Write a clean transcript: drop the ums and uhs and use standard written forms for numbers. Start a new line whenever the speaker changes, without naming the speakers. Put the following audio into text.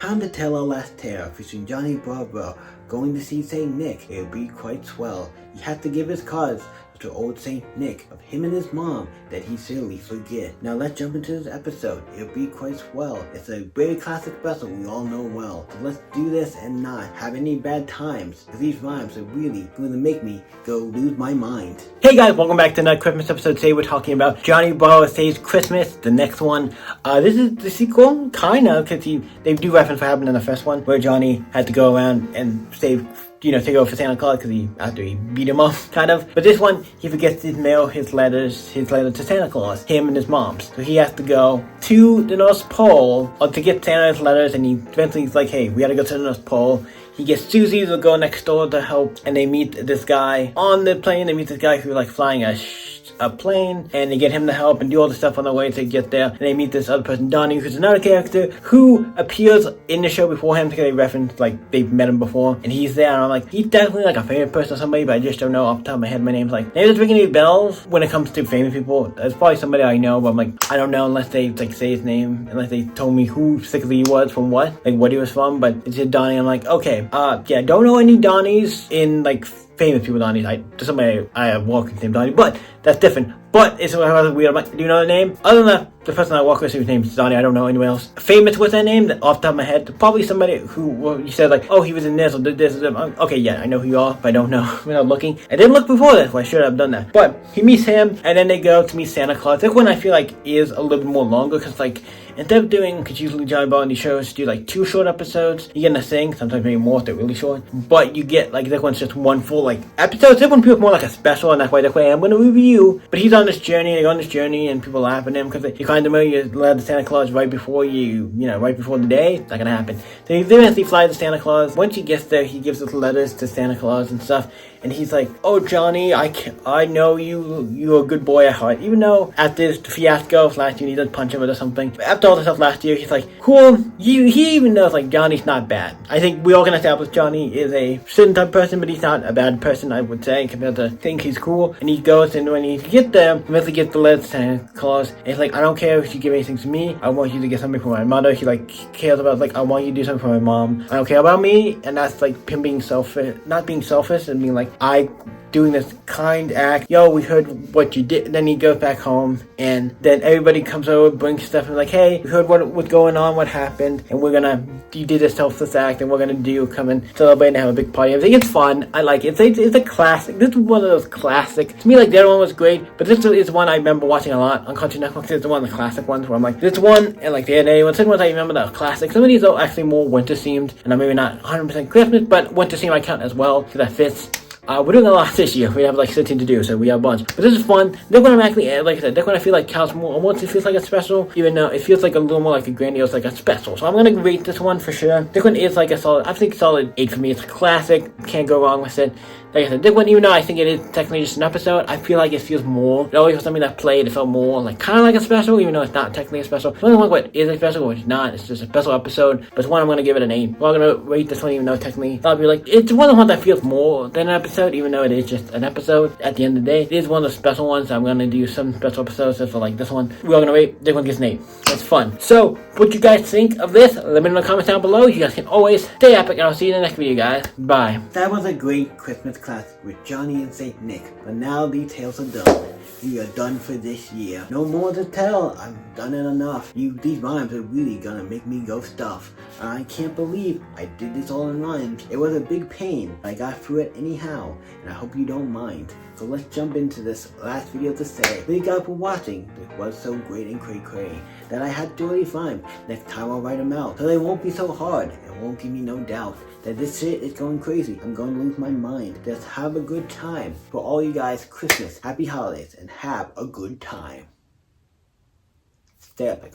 Time to tell our last tale featuring Johnny Bravo going to see Saint Nick. It'll be quite swell. He had to give his cards to old Saint Nick of him and his mom that he silly forget. Now let's jump into this episode. It'll be quite swell. It's a very classic special we all know well. So let's do this and not have any bad times, because these rhymes are really going to make me go lose my mind. Hey guys, welcome back to another Christmas episode. Today we're talking about Johnny Bravo Saves Christmas, the next one. This is the sequel, kinda, because they do reference what happened in the first one, where Johnny had to go around and save, take over for Santa Claus after he beat him up, kind of. But this one, he forgets to mail his letter to Santa Claus, him and his mom's. So he has to go to the North Pole to get Santa's letters, and he eventually is like, hey, we gotta go to the North Pole. He gets Susie to go next door to help, and they meet this guy on the plane. They meet this guy who's like flying a plane, and they get him to help and do all the stuff on the way to get there. And they meet this other person, Donnie, who's another character who appears in the show before him, because they reference like they've met him before, and he's there. And I'm like, he's definitely like a favorite person or somebody, but I just don't know off the top of my head. My name's like, maybe it's ringing any bells when it comes to famous people. It's probably somebody I know, but I'm like, I don't know unless they like say his name, unless they told me who specifically he was from what he was from. But it's just Donnie. I'm like, okay, yeah, don't know any Donnies in like famous people. Donnie, there's somebody I have walking named Donnie, but that's different. But it's weird. I'm like, do you know the name? Other than that, the person I walk with whose name is Donnie, I don't know anyone else famous with that name that off the top of my head. Probably somebody who you said like, oh, he was in this or did this. Okay, yeah, I know who you are, but I don't know without looking. I didn't look before this, well, I should have done that. But he meets him, and then they go to meet Santa Claus. This one I feel like is a little bit more longer, because like, instead of doing, because usually Johnny Bravo in these shows do like 2 short episodes, you get a thing, sometimes maybe more if they're really short, but you get like, this one's just one full like episode. This one feels more like a special, and that's why I'm going to review. But he's on this journey, they go on this journey, and people laugh at him because you kind of mail your letter to Santa Claus right before right before the day. It's not going to happen. So he eventually flies to Santa Claus. Once he gets there, he gives us letters to Santa Claus and stuff. And he's like, oh, Johnny, I know you're a good boy at heart. Even though after the fiasco of last year, he does punch him or something. But after all the stuff last year, he's like, cool. He even knows, like, Johnny's not bad. I think we all can establish Johnny is a certain type of person, but he's not a bad person, I would say, compared to think he's cool. And he goes, and when he gets there, he eventually gets the letter to Santa Claus. And he's like, I don't care if you give anything to me. I want you to get something for my mother. He, like, cares about, like, I want you to do something for my mom. I don't care about me. And that's, like, him being selfish, not being selfish, and being like, I doing this kind act. Yo, we heard what you did. And then he goes back home, and then everybody comes over, brings stuff, and like, hey, we heard what was going on, what happened, and you did this selfless act, and we're gonna come and celebrate and have a big party. I think it's fun. I like it. It's a classic. This is one of those classics. To me, like, the other one was great, but this is one I remember watching a lot on Cartoon Network. It's one of the classic ones where I'm like, this one, and like the other one, certain ones I remember that are classic. Some of these are actually more winter themed, and I'm maybe not 100% Christmas, but winter themed I count as well, because that fits. We're doing a lot this year. We have like 13 to do, so we have a bunch. But this is fun. This one I'm actually, like I said, this one I feel like counts more. Once it feels like a special, even though it feels like a little more like a grandiose, like a special. So I'm gonna rate this one for sure. This one is like a solid, I think solid 8 for me. It's a classic. Can't go wrong with it. Like I said, this one, even though I think it is technically just an episode, I feel like it feels more. It always was something that played, it felt more like kind of like a special, even though it's not technically a special. It's one what is a special, which is not. It's just a special episode. But it's one I'm gonna give it an 8. Well, I'm gonna rate this one, even though technically I'll be like, it's one of the ones that feels more than an episode, even though it is just an episode. At the end of the day, it is one of the special ones. I'm gonna do some special episodes. So for like this one, we're all gonna rate. This one gets an 8. It's fun. So, what you guys think of this? Let me know in the comments down below. You guys can always stay epic, and I'll see you in the next video, guys. Bye. That was a great Christmas classic with Johnny and Saint Nick, but now the tales are done. We are done for this year. No more to tell. I've done it enough. These rhymes are really gonna make me go stuff. I can't believe I did this all in rhymes. It was a big pain. I got through it anyhow, and I hope you don't mind. So let's jump into this last video to say, thank you guys for watching. It was so great and cray that I had to really rhyme. Next time I'll write them out, so they won't be so hard and won't give me no doubt that this shit is going crazy. I'm going to lose my mind. Just have a good time. For all you guys, Christmas, happy holidays, and have a good time. Stay epic.